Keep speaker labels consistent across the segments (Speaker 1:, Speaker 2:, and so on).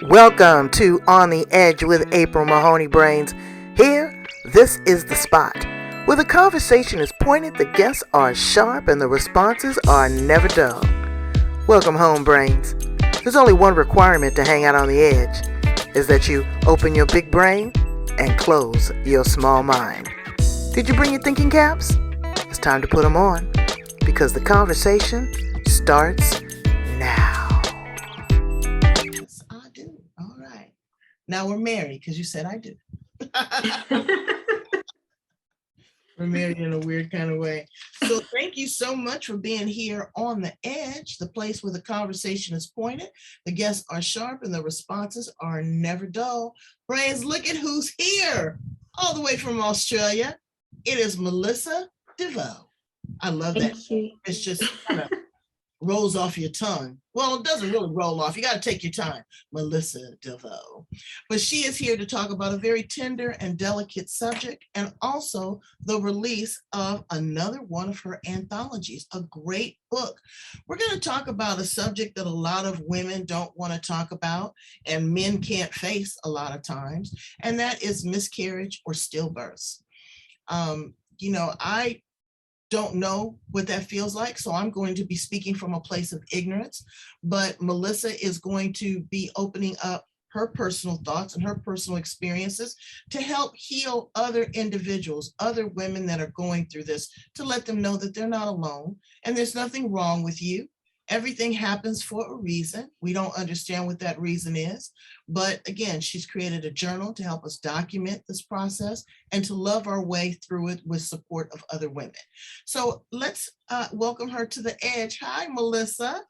Speaker 1: Welcome to On the Edge with April Mahoney Brains. Here, this is the spot where the conversation is pointed, the guests are sharp, and the responses are never dull. Welcome home, Brains. There's only one requirement to hang out on the edge, is that you open your big brain and close your small mind. Did you bring your thinking caps? It's time to put them on, because the conversation starts now.
Speaker 2: Yes, I do. All right. Now we're married because you said I do. We're married in a weird kind of way. So thank you so much for being here on the edge, the place where the conversation is pointed, the guests are sharp, and the responses are never dull. Brains, look at who's here, all the way from Australia. It is Melissa Desveaux. I love that.
Speaker 3: Thank you.
Speaker 2: It's just kind of rolls off your tongue. Well, it doesn't really roll off. You got to take your time. Melissa Desveaux. But she is here to talk about a very tender and delicate subject, and also the release of another one of her anthologies, a great book. We're going to talk about a subject that a lot of women don't want to talk about, and men can't face a lot of times, and that is miscarriage or stillbirths. I don't know what that feels like, so I'm going to be speaking from a place of ignorance, but Melissa is going to be opening up her personal thoughts and her personal experiences to help heal other individuals, other women that are going through this, to let them know that they're not alone and there's nothing wrong with you. Everything happens for a reason. We don't understand what that reason is. But again, she's created a journal to help us document this process and to love our way through it with support of other women. So let's welcome her to the edge. Hi, Melissa.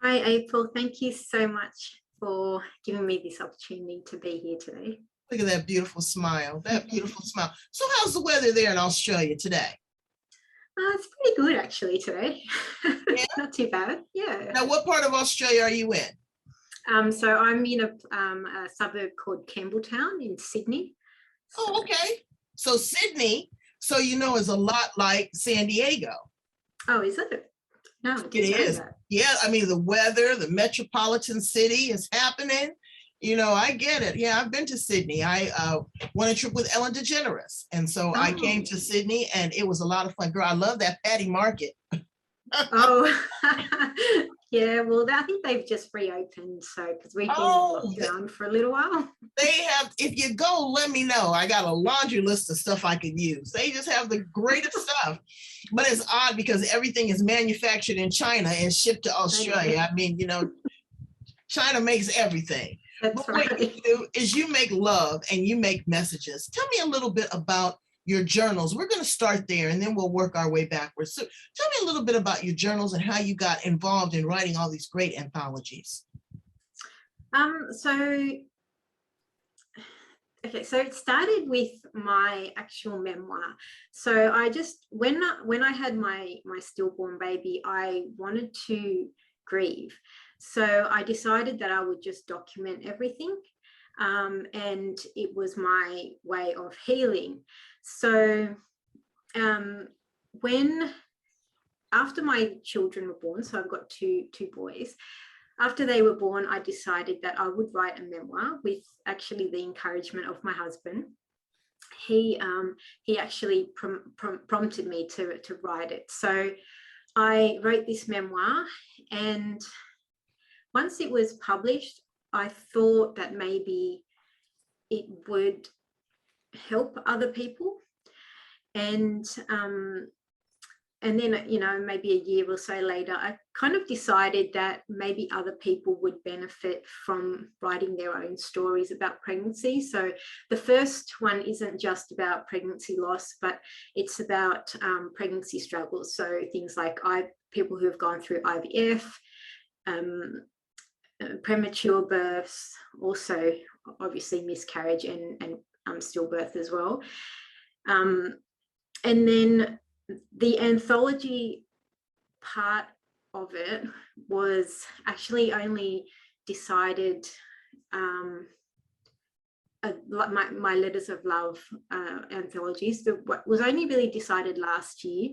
Speaker 3: Hi, April. Thank you so much for giving me this opportunity to be here today.
Speaker 2: Look at that beautiful smile, that beautiful smile. So how's the weather there in Australia today?
Speaker 3: It's pretty good actually today.
Speaker 2: Yeah?
Speaker 3: Not too bad. Yeah.
Speaker 2: Now, what part of Australia are you in?
Speaker 3: So I'm in a suburb called Campbelltown in Sydney.
Speaker 2: Oh, okay. So Sydney, is a lot like San Diego.
Speaker 3: Oh, is it? No,
Speaker 2: it is. Yeah, I mean, the weather, the metropolitan city is happening. I get it. Yeah, I've been to Sydney. I went a trip with Ellen DeGeneres. And so I came to Sydney and it was a lot of fun. Girl, I love that Patty Market.
Speaker 3: Oh, yeah. Well, I think they've just reopened. So, because we've been locked down for a little while.
Speaker 2: They have, if you go, let me know. I got a laundry list of stuff I could use. They just have the greatest stuff. But it's odd because everything is manufactured in China and shipped to Australia. I mean, China makes everything.
Speaker 3: That's
Speaker 2: right. What you do is you make love and you make messages. Tell me a little bit about your journals. We're going to start there and then we'll work our way backwards. So tell me a little bit about your journals and how you got involved in writing all these great anthologies.
Speaker 3: So it started with my actual memoir. So I just, when I had my stillborn baby, I wanted to grieve. So I decided that I would just document everything. And it was my way of healing. So after my children were born, so I've got two boys, after they were born, I decided that I would write a memoir with actually the encouragement of my husband. He actually prompted me to write it. So I wrote this memoir, and once it was published, I thought that maybe it would help other people. And then, maybe a year or so later, I kind of decided that maybe other people would benefit from writing their own stories about pregnancy. So the first one isn't just about pregnancy loss, but it's about pregnancy struggles. So things like people who have gone through IVF, premature births, also obviously miscarriage and stillbirth as well. And then the anthology part of it was actually only decided, my Letters of Love anthologies, was only really decided last year.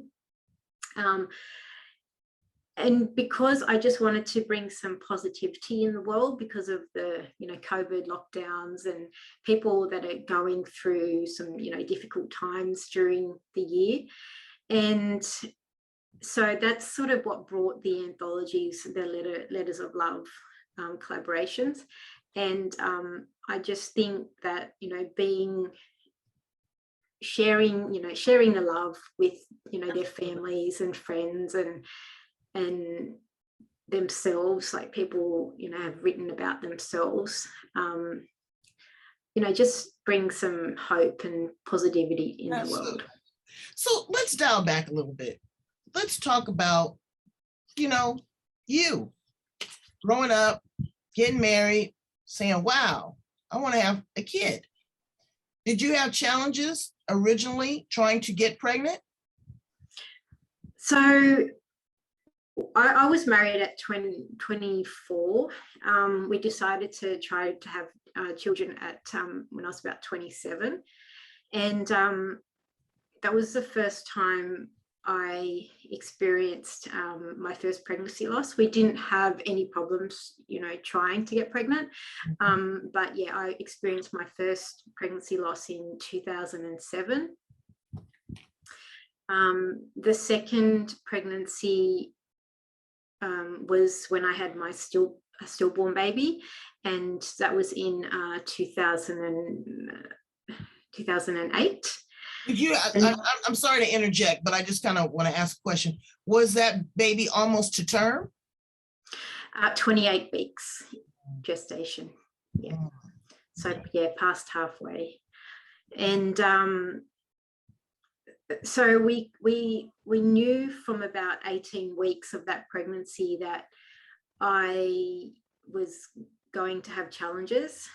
Speaker 3: And because I just wanted to bring some positivity in the world because of the, COVID lockdowns and people that are going through some, difficult times during the year. And so that's sort of what brought the anthologies, the Letters of Love collaborations. And I just think that, sharing the love with, their families and friends and themselves, like people, have written about themselves, just bring some hope and positivity in the world.
Speaker 2: So let's dial back a little bit. Let's talk about, you growing up, getting married, saying, wow, I want to have a kid. Did you have challenges originally trying to get pregnant?
Speaker 3: So I was married at 24. We decided to try to have children at when I was about 27. And that was the first time I experienced my first pregnancy loss. We didn't have any problems, trying to get pregnant. But yeah, I experienced my first pregnancy loss in 2007. The second pregnancy was when I had my stillborn baby, and that was in 2008.
Speaker 2: Did you? I'm sorry to interject, but I just kind of want to ask a question. Was that baby almost to term?
Speaker 3: 28 weeks gestation. Yeah. So yeah, past halfway, and so we knew from about 18 weeks of that pregnancy that I was going to have challenges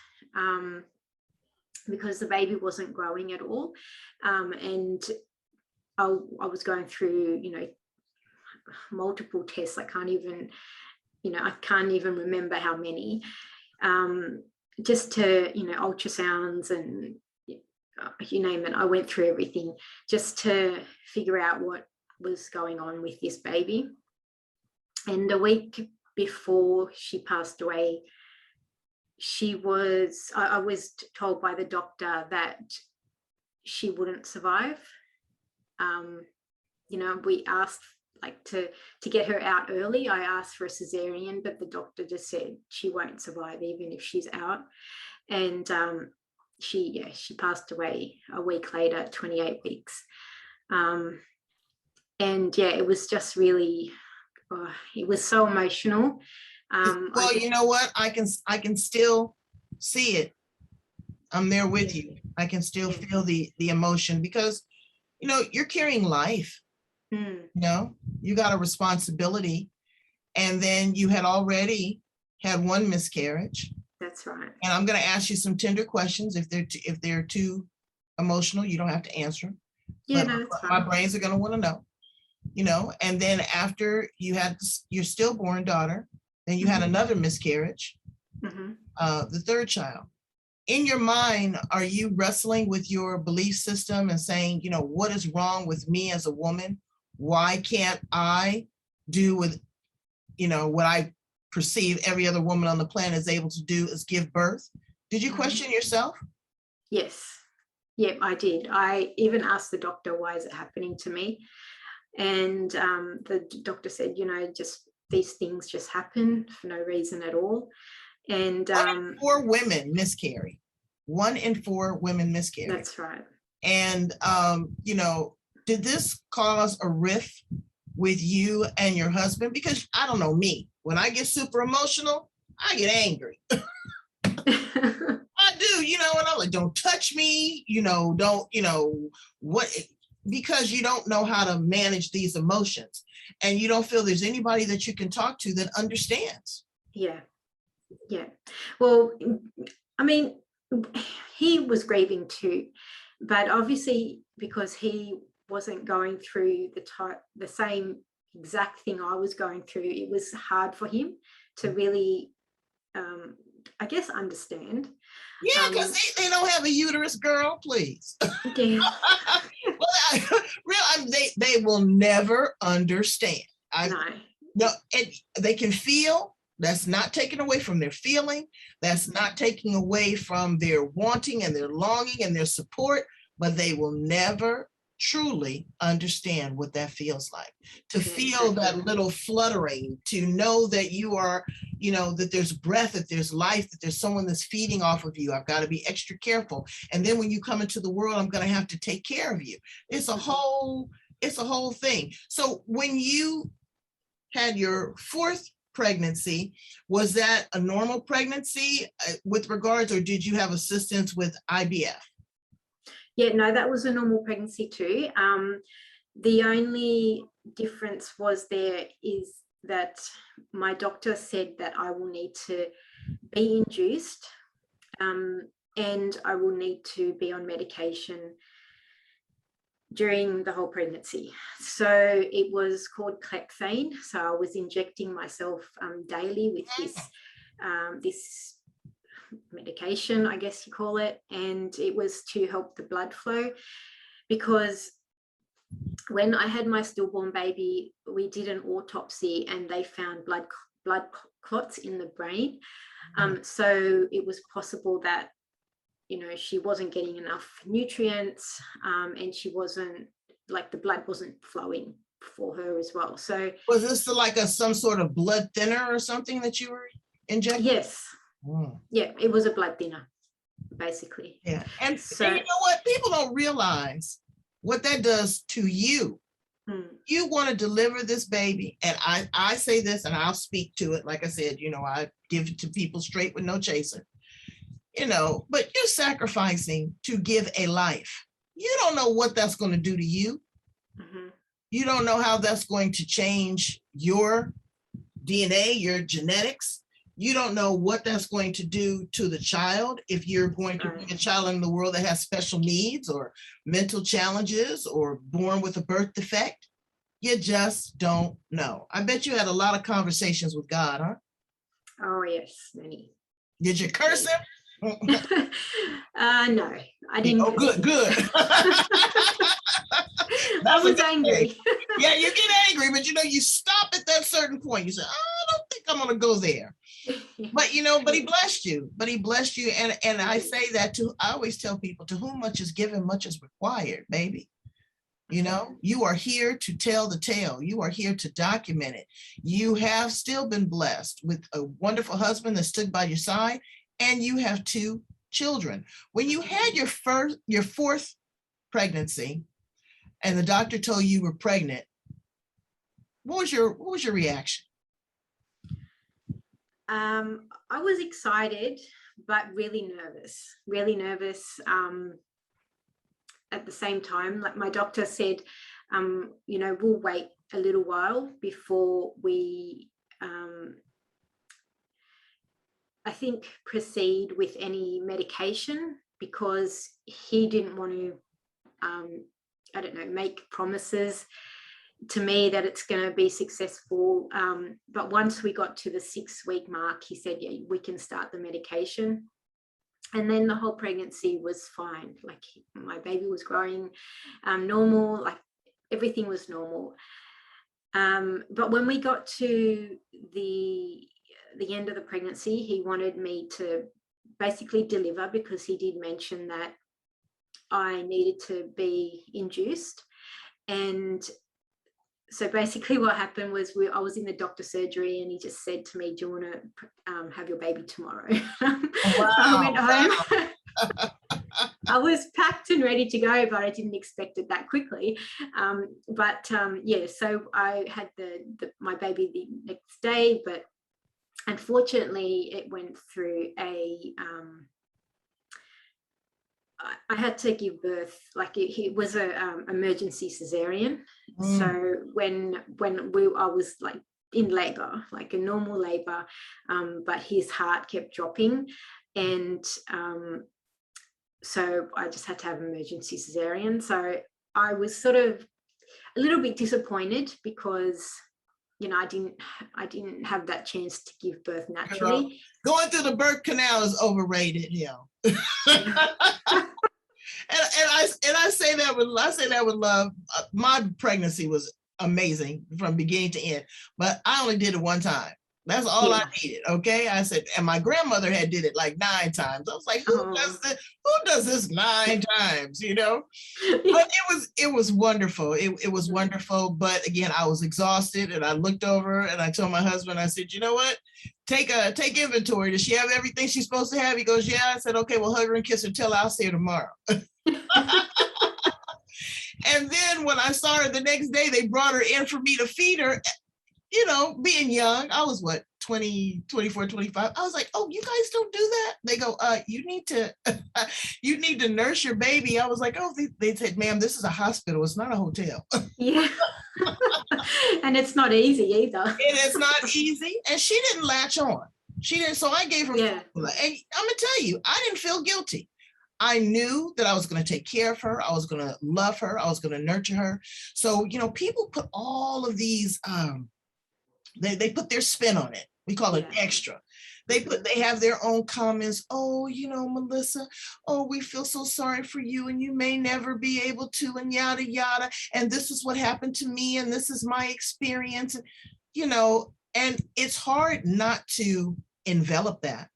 Speaker 3: because the baby wasn't growing at all, and I was going through multiple tests. I can't even remember how many, just to ultrasounds and you name it. I went through everything just to figure out what was going on with this baby. And a week before she passed away, I was told by the doctor that she wouldn't survive. We asked to get her out early. I asked for a cesarean, but the doctor just said she won't survive even if she's out. And she passed away a week later, 28 weeks. And yeah, it was just really, it was so emotional.
Speaker 2: Well, you know what? I can still see it. I'm there with you. I can still feel the emotion because, you're carrying life. You got a responsibility, and then you had already had one miscarriage.
Speaker 3: That's right.
Speaker 2: And I'm going to ask you some tender questions. If they're too emotional, you don't have to answer them.
Speaker 3: Yeah,
Speaker 2: but
Speaker 3: no, it's fine.
Speaker 2: My brains are going to want to know. And then after you had your stillborn daughter, then you had another miscarriage, the third child. In your mind, are you wrestling with your belief system and saying, what is wrong with me as a woman? Why can't I do with, what I perceive every other woman on the planet is able to do, is give birth? Did you question yourself?
Speaker 3: Yes. Yeah, I did. I even asked the doctor, why is it happening to me? And the doctor said, just these things just happen for no reason at all. And
Speaker 2: 1 in 4 women miscarry. 1 in 4 women miscarry.
Speaker 3: That's right.
Speaker 2: And, did this cause a rift with you and your husband? Because I don't know me. When I get super emotional, I get angry. I do, and I'm like, don't touch me, don't, what, because you don't know how to manage these emotions and you don't feel there's anybody that you can talk to that understands.
Speaker 3: Yeah. Well, I mean, he was grieving too, but obviously because he wasn't going through the same exact thing I was going through, it was hard for him to really, I guess, understand.
Speaker 2: Yeah, because they don't have a uterus, girl, please.
Speaker 3: Yeah.
Speaker 2: Well, they will never understand.
Speaker 3: No.
Speaker 2: No, and they can feel. That's not taken away from their feeling. That's not taking away from their wanting and their longing and their support, but they will never truly understand what that feels like. To feel that little fluttering, to know that you are, that there's breath, that there's life, that there's someone that's feeding off of you. I've got to be extra careful. And then when you come into the world, I'm going to have to take care of you. It's a whole thing. So when you had your fourth pregnancy, was that a normal pregnancy with regards, or did you have assistance with IVF?
Speaker 3: Yeah, no, that was a normal pregnancy too. The only difference is that my doctor said that I will need to be induced, and I will need to be on medication during the whole pregnancy. So it was called Clexane. So I was injecting myself daily with this medication, I guess you call it, and it was to help the blood flow, because when I had my stillborn baby, we did an autopsy and they found blood clots in the brain. So it was possible that she wasn't getting enough nutrients, and she wasn't, like, the blood wasn't flowing for her as well. So
Speaker 2: was this like some sort of blood thinner or something that you were injecting?
Speaker 3: Yes. Yeah, it was a blood thinner, basically.
Speaker 2: Yeah. And you know what? People don't realize what that does to you. You want to deliver this baby, and I say this, and I'll speak to it. Like I said, I give it to people straight with no chaser. But you're sacrificing to give a life. You don't know what that's going to do to you. You don't know how that's going to change your DNA, your genetics. You don't know what that's going to do to the child, if you're going to bring a child in the world that has special needs or mental challenges or born with a birth defect. You just don't know. I bet you had a lot of conversations with God, huh?
Speaker 3: Oh, yes, many.
Speaker 2: Did you curse him?
Speaker 3: No, I didn't.
Speaker 2: Oh, good.
Speaker 3: I was angry.
Speaker 2: Yeah, you get angry, but you stop at that certain point. You say, I don't think I'm gonna go there. But but he blessed you. And I say that I always tell people, to whom much is given, much is required, baby. You are here to tell the tale. You are here to document it. You have still been blessed with a wonderful husband that stood by your side, and you have 2 children. When you had your fourth pregnancy, and the doctor told you were pregnant, what was your reaction?
Speaker 3: I was excited, but really nervous. At the same time, like my doctor said, we'll wait a little while before we, I think, proceed with any medication, because he didn't want to, make promises to me that it's going to be successful. But once we got to the 6-week mark, he said, yeah, we can start the medication. And then the whole pregnancy was fine. Like, my baby was growing normal, like everything was normal. But when we got to the end of the pregnancy, he wanted me to basically deliver, because he did mention that I needed to be induced. And so basically what happened was I was in the doctor's surgery, and he just said to me, do you want to have your baby tomorrow?
Speaker 2: Wow.
Speaker 3: I went home. I was packed and ready to go, but I didn't expect it that quickly. So I had my baby the next day, but unfortunately it went through I had to give birth, like it was a emergency cesarean. So when I was like in labor, like a normal labor, but his heart kept dropping, and so I just had to have an emergency cesarean. So I was sort of a little bit disappointed, because I didn't have that chance to give birth naturally.
Speaker 2: Going through the birth canal is overrated, And I say that with love. My pregnancy was amazing from beginning to end. But I only did it one time. That's all I needed. Okay. I said, and my grandmother had did it like 9 times. I was like, who does this? Who does this 9 times? You know? But it was wonderful. It was wonderful. But again, I was exhausted and I looked over and I told my husband, I said, you know what? Take inventory. Does she have everything she's supposed to have? He goes, yeah. I said, okay, well, hug her and kiss her. Tell her I'll see her tomorrow. And then when I saw her the next day, they brought her in for me to feed her. You know, being young, I was what, 20, 24, 25. I was like, oh, you guys don't do that? They go, you need to nurse your baby. I was like, oh, they said, ma'am, this is a hospital. It's not a hotel.
Speaker 3: Yeah. And it's not easy either.
Speaker 2: And it's not easy. And she didn't latch on. She didn't. So I gave her formula. And I'm going to tell you, I didn't feel guilty. I knew that I was going to take care of her. I was going to love her. I was going to nurture her. So, you know, people put all of these, they put their spin on it. We call it extra. They have their own comments. Oh, you know, Melissa, oh, we feel so sorry for you and you may never be able to, and yada, yada. And this is what happened to me. And this is my experience, you know, and it's hard not to envelop that.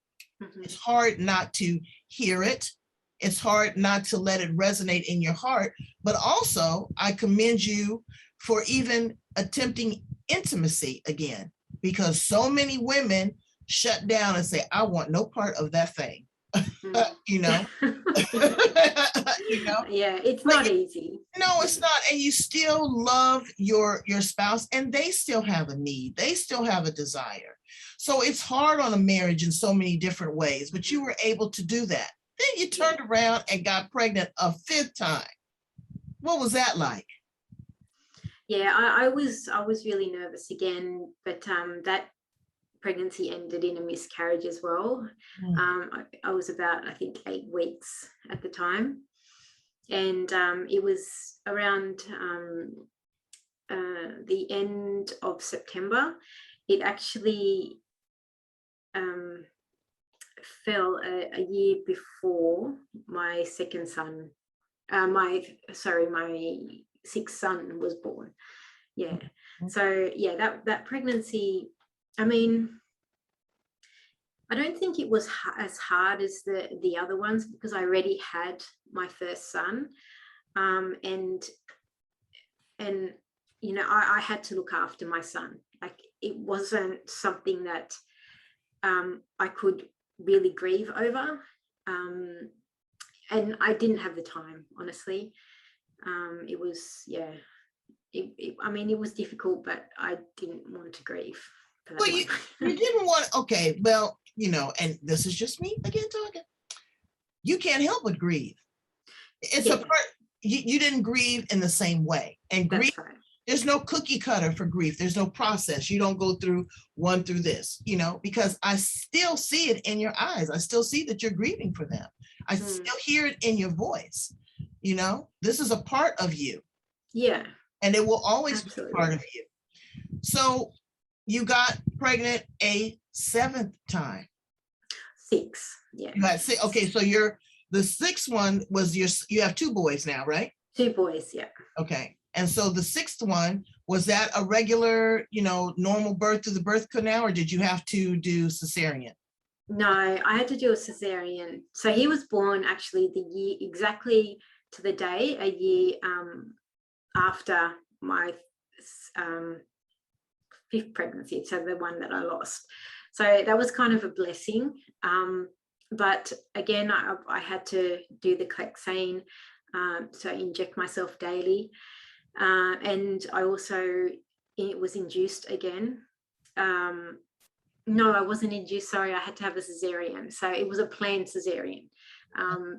Speaker 2: Mm-hmm. It's hard not to hear it. It's hard not to let it resonate in your heart. But also, I commend you for even attempting intimacy again, because so many women shut down and say, I want no part of that thing. You know? You know?
Speaker 3: Yeah, it's not easy.
Speaker 2: No, it's not. And you still love your spouse and they still have a need. They still have a desire. So it's hard on a marriage in so many different ways, but you were able to do that. Then you turned around and got pregnant a 5th time. What was that like?
Speaker 3: Yeah, I was really nervous again, but that pregnancy ended in a miscarriage as well. I was about, I think, 8 weeks at the time. And it was around the end of September. It actually fell a year before my second son, my 6th son was born. Yeah. So yeah, that pregnancy, I mean, I don't think it was as hard as the other ones because I already had my first son, and you know, I had to look after my son. Like, it wasn't something that I could really grieve over, and I didn't have the time, honestly. It was, I mean, it was difficult, but I didn't want to grieve.
Speaker 2: Well, you didn't want, okay, well, you know, and this is just me again talking. You can't help but grieve. It's a part, you didn't grieve in the same way. And grief, right. There's no cookie cutter for grief. There's no process. You don't go through one through this, you know, because I still see it in your eyes. I still see that you're grieving for them. I still hear it in your voice. You know, this is a part of you. Yeah. And it will always be part of you. So you got pregnant a 7th time. 6. Yeah. You got 6. Okay. So the 6th one was you have 2 boys now, right? 2 boys. Yeah. Okay. And so the 6th one, was that a regular, you know, normal birth through the birth canal, or did you have to do cesarean?
Speaker 3: No, I had to do a cesarean. So he was born actually the year, exactly to the day, a year after my 5th pregnancy, so the one that I lost. So that was kind of a blessing. But again, I had to do the clexane, so inject myself daily. And I also, it was induced again. No, I wasn't induced, sorry, I had to have a cesarean. So it was a planned cesarean.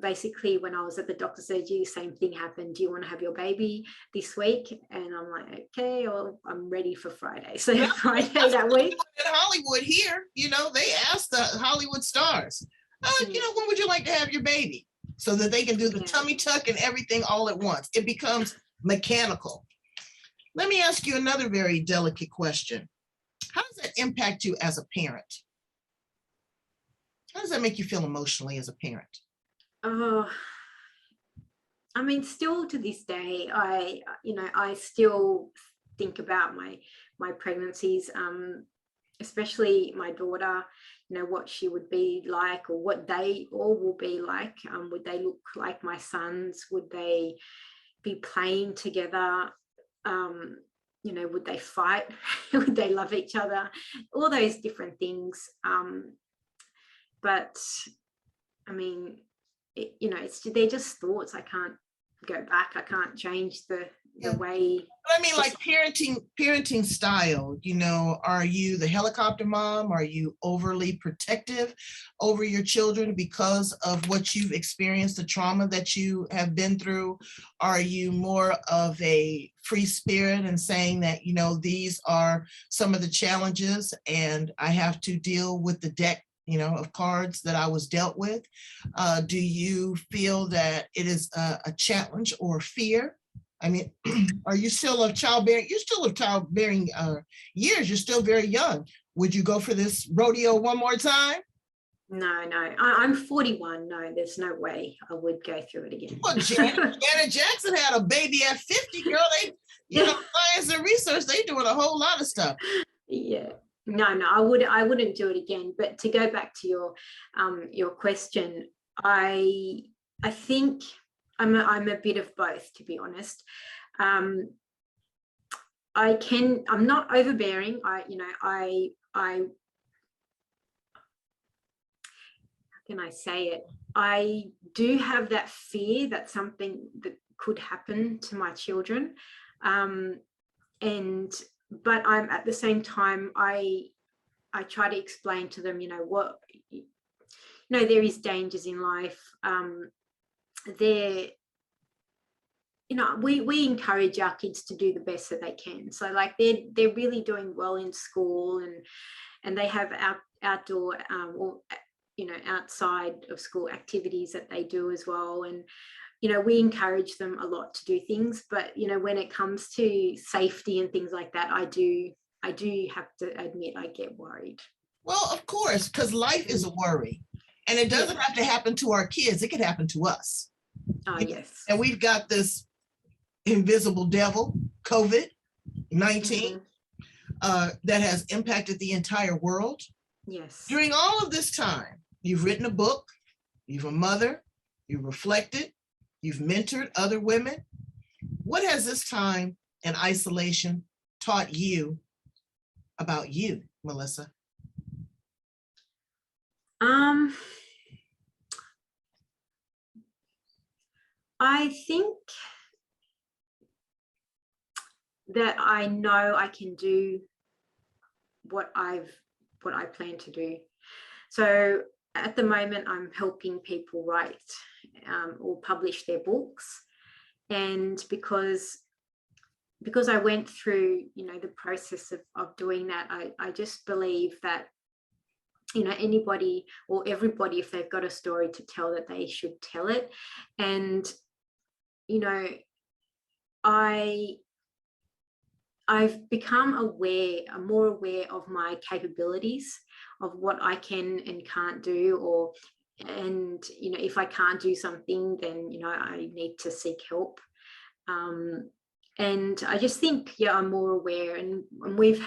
Speaker 3: Basically, when I was at the doctor's surgery, same thing happened. Do you want to have your baby this week? And I'm like, okay, well, I'm ready for Friday. So yeah, Friday that week.
Speaker 2: In Hollywood here, you know, they asked the Hollywood stars, you know, when would you like to have your baby? So that they can do the tummy tuck and everything all at once. It becomes mechanical. Let me ask you another very delicate question. How does that impact you as a parent? How does that make you feel emotionally as a parent?
Speaker 3: I mean, still to this day, I still think about my pregnancies, especially my daughter, you know, what she would be like, or what they all will be like. Would they look like my sons? Would they be playing together? You know, would they fight? Would they love each other? All those different things. But I mean, you know, they're just thoughts. I can't go back. I can't change the way.
Speaker 2: I mean, like parenting style, you know, are you the helicopter mom? Are you overly protective over your children because of what you've experienced, the trauma that you have been through? Are you more of a free spirit and saying that, you know, these are some of the challenges and I have to deal with the deck, you know, of cards that I was dealt with? Do you feel that it is a challenge or fear? I mean, are you still of childbearing? You're still of childbearing years. You're still very young. Would you go for this rodeo one more time?
Speaker 3: No, I'm 41. No, there's no way I would go through it again.
Speaker 2: Well, Janet Jackson had a baby at 50, girl. They, you know, science and research, they doing a whole lot of stuff.
Speaker 3: Yeah. No, I wouldn't do it again. But to go back to your question, I think I'm a bit of both, to be honest. I'm not overbearing. How can I say it? I do have that fear that something that could happen to my children. But I'm at the same time, I try to explain to them, you know, there is dangers in life. We encourage our kids to do the best that they can. So like they're really doing well in school, and they have outdoor or, you know, outside of school activities that they do as well. And, you know, we encourage them a lot to do things, but, you know, when it comes to safety and things like that, I do have to admit I get worried.
Speaker 2: Well, of course, because life is a worry, and it doesn't have to happen to our kids. It could happen to us.
Speaker 3: Oh, yes.
Speaker 2: And we've got this invisible devil, COVID-19, that has impacted the entire world.
Speaker 3: Yes.
Speaker 2: During all of this time, you've written a book, you've a mother, you've reflected, you've mentored other women. What has this time in isolation taught you about you, Melissa?
Speaker 3: I think that I know I can do what I plan to do. So at the moment, I'm helping people write or publish their books. And because I went through, you know, the process of doing that, I just believe that, you know, anybody or everybody, if they've got a story to tell, that they should tell it. And, you know, I've become more aware of my capabilities, of what I can and can't do, and, you know, if I can't do something, then, you know, I need to seek help. And I just think, I'm more aware, and we've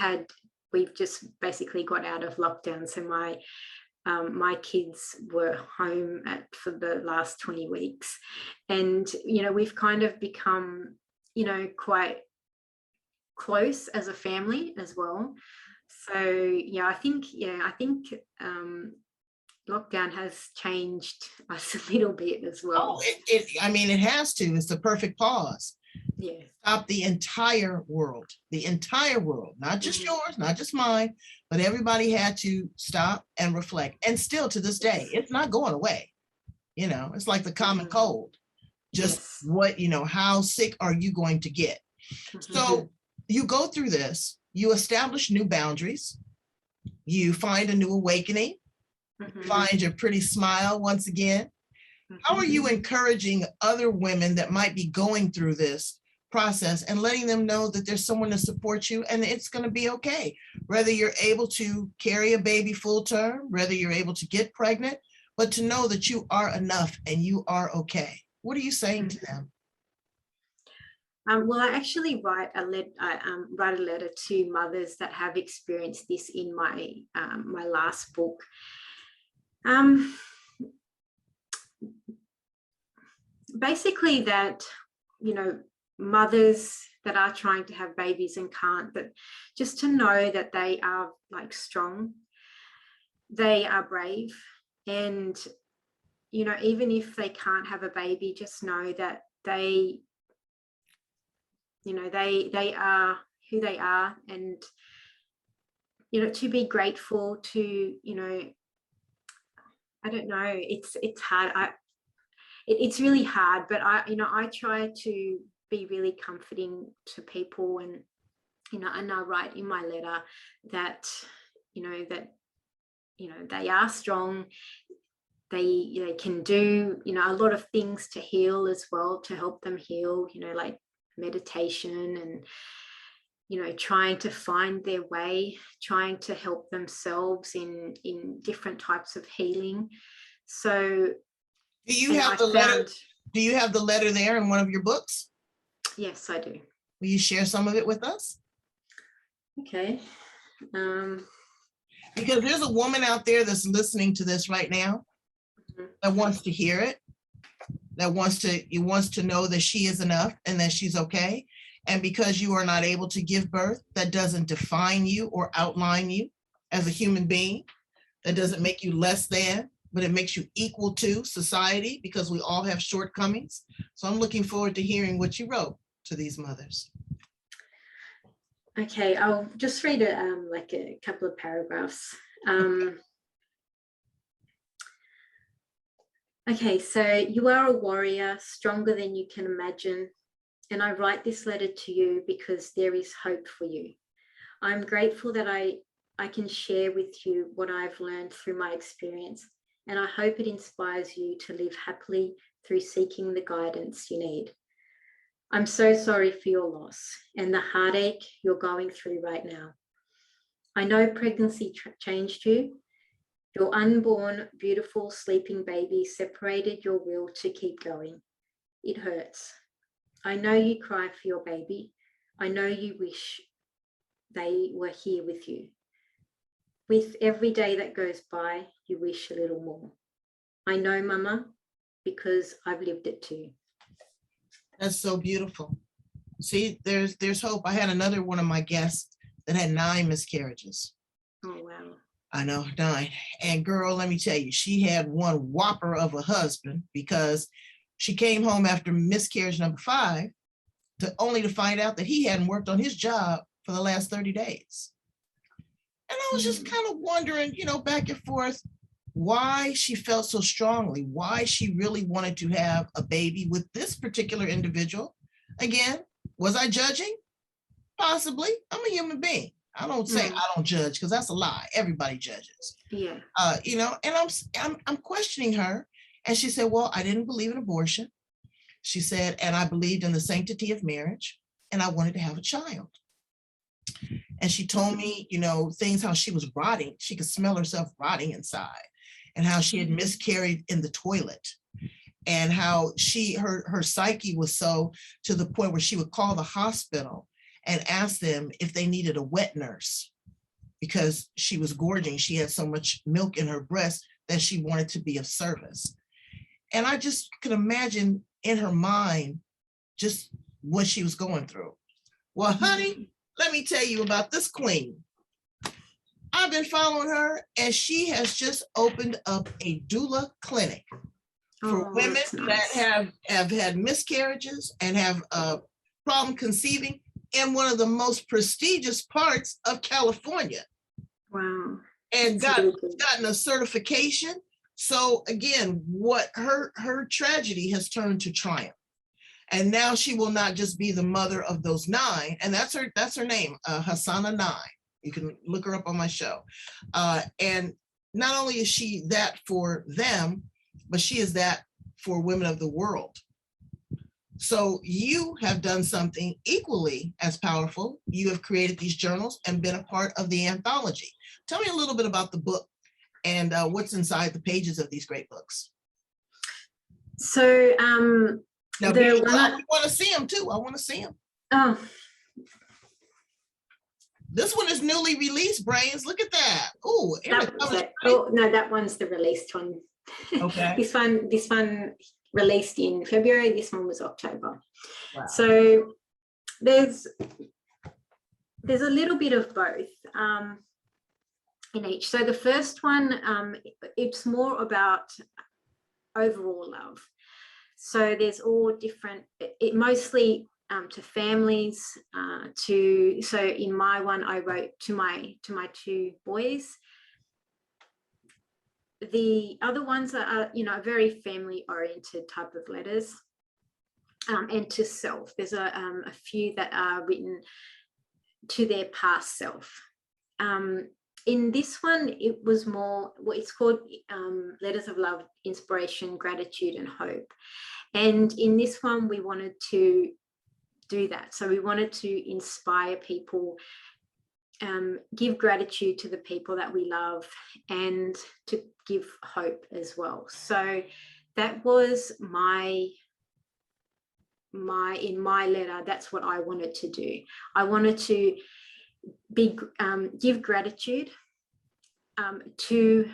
Speaker 3: just basically got out of lockdown. So my kids were home for the last 20 weeks, and, you know, we've kind of become, you know, quite close as a family as well. So I think lockdown has changed us a little bit as well.
Speaker 2: It has to. It's the perfect pause.
Speaker 3: Yeah.
Speaker 2: Stop the entire world, not just yours, not just mine, but everybody had to stop and reflect. And still to this day, it's not going away. You know, it's like the common cold. Just what, you know, how sick are you going to get? So you go through this, you establish new boundaries, you find a new awakening, find your pretty smile once again. How are you encouraging other women that might be going through this process and letting them know that there's someone to support you and it's going to be okay, whether you're able to carry a baby full term, whether you're able to get pregnant, but to know that you are enough and you are okay? What are you saying to them?
Speaker 3: Well, I actually write a letter to mothers that have experienced this in my last book. Basically, that mothers that are trying to have babies and can't, but just to know that they are like strong, they are brave, and even if they can't have a baby, just know that they are who they are, and to be grateful to I don't know, it's hard. It's really hard, but I try to be really comforting to people, and and I write in my letter that they are strong. They can do a lot of things to heal as well, to help them heal, like meditation and trying to find their way, trying to help themselves in different types of healing. So
Speaker 2: do you have the letter? Do you have the letter there in one of your books?
Speaker 3: Yes, I do.
Speaker 2: Will you share some of it with us?
Speaker 3: Okay.
Speaker 2: Because there's a woman out there that's listening to this right now that wants to hear it, that wants to know that she is enough and that she's okay. And because you are not able to give birth, that doesn't define you or outline you as a human being. That doesn't make you less than, but it makes you equal to society, because we all have shortcomings. So I'm looking forward to hearing what you wrote to these mothers.
Speaker 3: Okay, I'll just read like a couple of paragraphs. Okay, so you are a warrior, stronger than you can imagine. And I write this letter to you because there is hope for you. I'm grateful that I can share with you what I've learned through my experience, and I hope it inspires you to live happily through seeking the guidance you need. I'm so sorry for your loss and the heartache you're going through right now. I know pregnancy changed you. Your unborn, beautiful, sleeping baby separated your will to keep going. It hurts. I know you cry for your baby. I know you wish they were here with you. With every day that goes by, you wish a little more. I know, Mama, because I've lived it too.
Speaker 2: That's so beautiful. See, there's hope. I had another one of my guests that had 9 miscarriages.
Speaker 3: Oh, wow.
Speaker 2: I know, 9. And girl, let me tell you, she had one whopper of a husband, because she came home after miscarriage number 5 only to find out that he hadn't worked on his job for the last 30 days. And I was just kind of wondering, back and forth, why she felt so strongly, why she really wanted to have a baby with this particular individual. Again, was I judging? Possibly. I'm a human being. I don't say I don't judge, because that's a lie. Everybody judges.
Speaker 3: Yeah.
Speaker 2: And I'm questioning her. And she said, well, I didn't believe in abortion. She said, and I believed in the sanctity of marriage, and I wanted to have a child. And she told me, things, how she was rotting. She could smell herself rotting inside, and how she had miscarried in the toilet, and how her psyche was so to the point where she would call the hospital and ask them if they needed a wet nurse, because she was gorging. She had so much milk in her breast that she wanted to be of service. And I just could imagine in her mind just what she was going through. Well, honey, let me tell you about this queen. I've been following her, and she has just opened up a doula clinic for women that have had miscarriages and have a problem conceiving in one of the most prestigious parts of California.
Speaker 3: Wow.
Speaker 2: And gotten a certification. So again, what her tragedy has turned to triumph. And now she will not just be the mother of those 9, and that's her name, Hassana 9. You can look her up on my show. And not only is she that for them, but she is that for women of the world. So you have done something equally as powerful. You have created these journals and been a part of the anthology. Tell me a little bit about the book and what's inside the pages of these great books.
Speaker 3: So
Speaker 2: Now,
Speaker 3: The
Speaker 2: I want to see them too. I want to see them.
Speaker 3: Oh,
Speaker 2: This one is newly released, Brains. Look at that. Oh,
Speaker 3: no, that one's the released one.
Speaker 2: Okay.
Speaker 3: This one released in February. This one was October.
Speaker 2: Wow.
Speaker 3: So there's a little bit of both in each. So the first one, it's more about overall love. So there's all different, it mostly to families, so in my one I wrote to my two boys. The other ones are very family oriented type of letters, and to self. There's a few that are written to their past self. In this one, it was more what it's called letters of love, inspiration, gratitude, and hope. And in this one, we wanted to do that. So we wanted to inspire people, give gratitude to the people that we love, and to give hope as well. So that was in my letter, that's what I wanted to do. I wanted to give gratitude to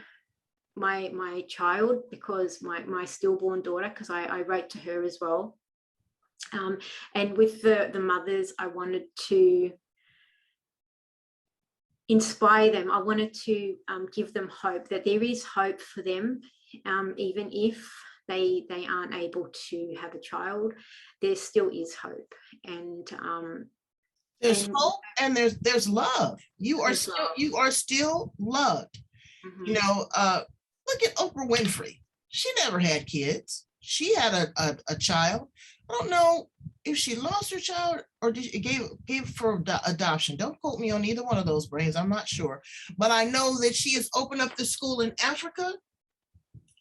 Speaker 3: my child, because my stillborn daughter, because I wrote to her as well. And with the mothers, I wanted to inspire them. I wanted to give them hope, that there is hope for them, even if they aren't able to have a child. There still is hope, and
Speaker 2: there's hope, and there's love. You are still loved. Mm-hmm. Look at Oprah Winfrey. She never had kids. She had a child. I don't know if she lost her child or gave for adoption. Don't quote me on either one of those, Brains. I'm not sure. But I know that she has opened up the school in Africa,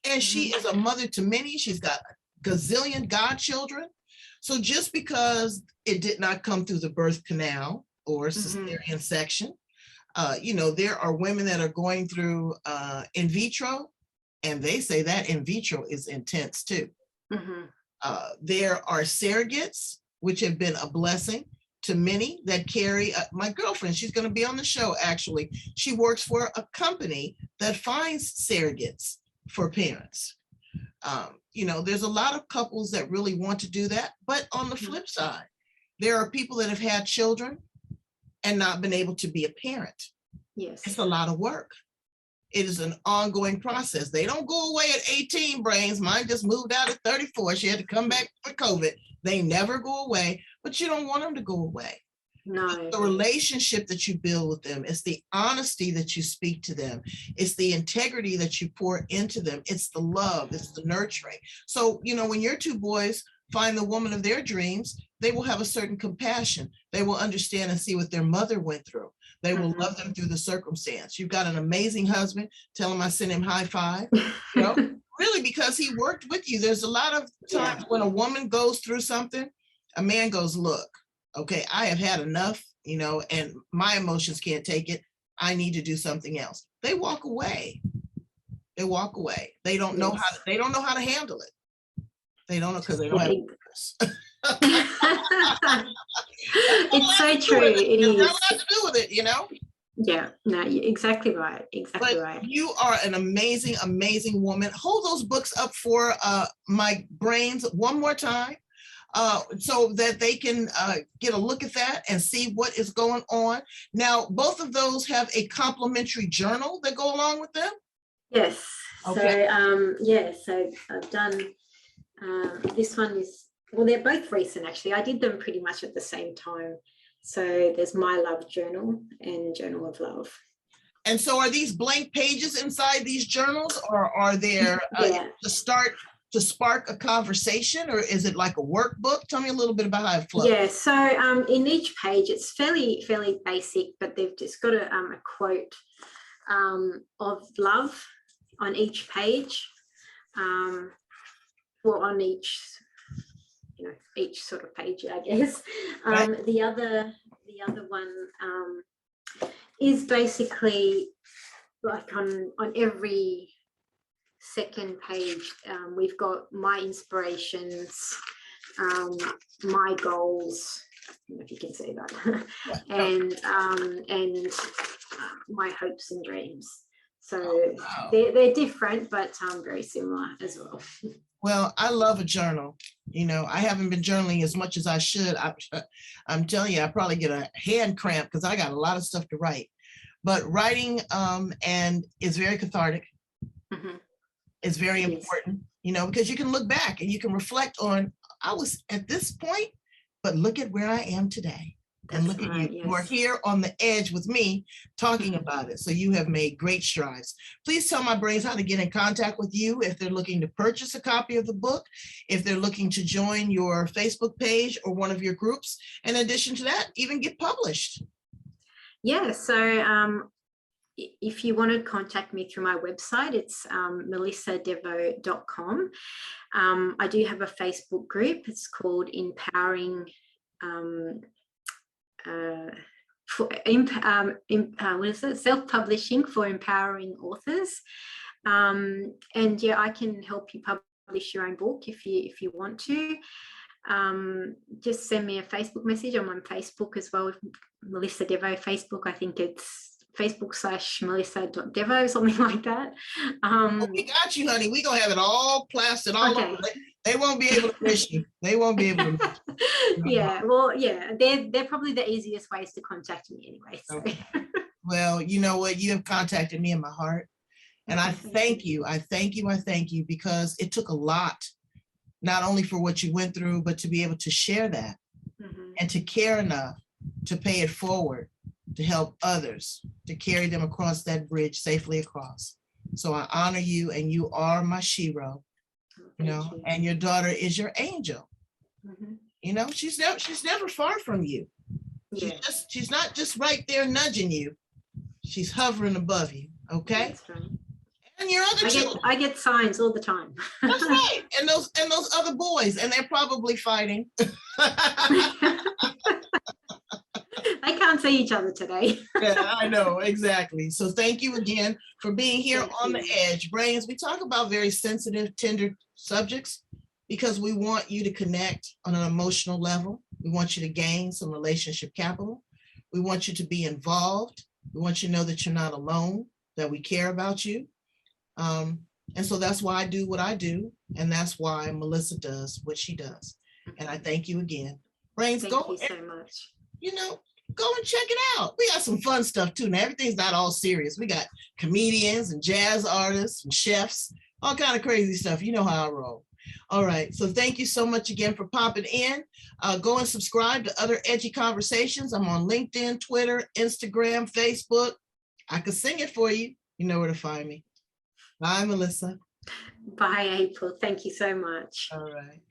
Speaker 2: and she is a mother to many. She's got a gazillion godchildren. So just because it did not come through the birth canal or cesarean section, there are women that are going through in vitro, and they say that in vitro is intense too. Mm-hmm. There are surrogates, which have been a blessing to many, that carry my girlfriend. She's going to be on the show, actually. She works for a company that finds surrogates for parents. There's a lot of couples that really want to do that. But on the flip side, there are people that have had children and not been able to be a parent. Yes. It's a lot of work. It is an ongoing process. They don't go away at 18, Brains. Mine just moved out at 34. She had to come back for COVID. They never go away, but you don't want them to go away. No. The relationship that you build with them, it's the honesty that you speak to them. It's the integrity that you pour into them. It's the love, it's the nurturing. So, when your two boys find the woman of their dreams, they will have a certain compassion. They will understand and see what their mother went through. They will love them through the circumstance. You've got an amazing husband. Tell him I sent him high five. Really, because he worked with you. There's a lot of times when a woman goes through something, a man goes, look, okay, I have had enough, and my emotions can't take it. I need to do something else. They walk away. They walk away. They don't know how to handle it. They don't know, because they don't have English.
Speaker 3: It's so true. It is.
Speaker 2: It has a lot to do with it,
Speaker 3: Yeah, no, you're exactly right. Exactly right.
Speaker 2: You are an amazing, amazing woman. Hold those books up for my Brains one more time, so that they can get a look at that and see what is going on. Now, both of those have a complimentary journal that go along with them?
Speaker 3: Yes. Okay. So I've done, this one is, well, they're both recent, actually. I did them pretty much at the same time. So there's My Love Journal and Journal of Love.
Speaker 2: And so are these blank pages inside these journals, or are there to spark a conversation, or is it like a workbook? Tell me a little bit about how it flows.
Speaker 3: Yeah, so in each page, it's fairly basic, but they've just got a quote of love on each page, on each sort of page, I guess. Right. The other one is basically like on every second page, we've got my inspirations, my goals. I don't know if you can see that, and my hopes and dreams. So they're different, but very similar as well.
Speaker 2: Well, I love a journal. You know, I haven't been journaling as much as I should. I'm telling you, I probably get a hand cramp because I got a lot of stuff to write. But writing and is very cathartic.
Speaker 3: Mm-hmm.
Speaker 2: It's very important, you know, because you can look back and you can reflect on, I was at this point, but look at where I am today. And look at you. Yes. You are here on the edge with me talking about it. So you have made great strides. Please tell my brains how to get in contact with you if they're looking to purchase a copy of the book, if they're looking to join your Facebook page or one of your groups. In addition to that, even get published.
Speaker 3: Yeah, so if you want to contact me through my website, it's melissadesveaux.com. I do have a Facebook group. It's called Empowering self-publishing for empowering authors. And yeah, I can help you publish your own book if you want to. Just send me a Facebook message. I'm on Facebook as well, Melissa Desveaux Facebook. I think it's Facebook/melissa.desveaux, something like that.
Speaker 2: We got you, honey. We gonna have it all plastered all over. They won't be able to miss you. They won't be able to miss you.
Speaker 3: Yeah, well, yeah, they're probably the easiest ways to contact me anyway. So.
Speaker 2: Okay. Well, you know what? You have contacted me in my heart. And I thank you. I thank you because it took a lot, not only for what you went through, but to be able to share that and to care enough to pay it forward, to help others, to carry them across that bridge safely across. So I honor you, and you are my shero, you know, and your daughter is your angel. You know, she's never far from you. Yeah. She's not just right there nudging you. She's hovering above you. Okay. That's right. And your other children.
Speaker 3: I get signs all the time.
Speaker 2: That's right. And those other boys, and they're probably fighting.
Speaker 3: They can't see each other today.
Speaker 2: Yeah, I know, exactly. So thank you again for being here on the edge. Brains, we talk about very sensitive, tender subjects because we want you to connect on an emotional level. We want you to gain some relationship capital. We want you to be involved. We want you to know that you're not alone, that we care about you. And so that's why I do what I do. And that's why Melissa does what she does. And I thank you again. Brains,
Speaker 3: thank you so much.
Speaker 2: You know, go and check it out. We got some fun stuff too. Now, everything's not all serious. We got comedians and jazz artists and chefs, all kind of crazy stuff. You know how I roll. All right. So thank you so much again for popping in. Go and subscribe to Other Edgy Conversations. I'm on LinkedIn, Twitter, Instagram, Facebook. I could sing it for you. You know where to find me. Bye, Melissa.
Speaker 3: Bye, April. Thank you so much.
Speaker 2: All right.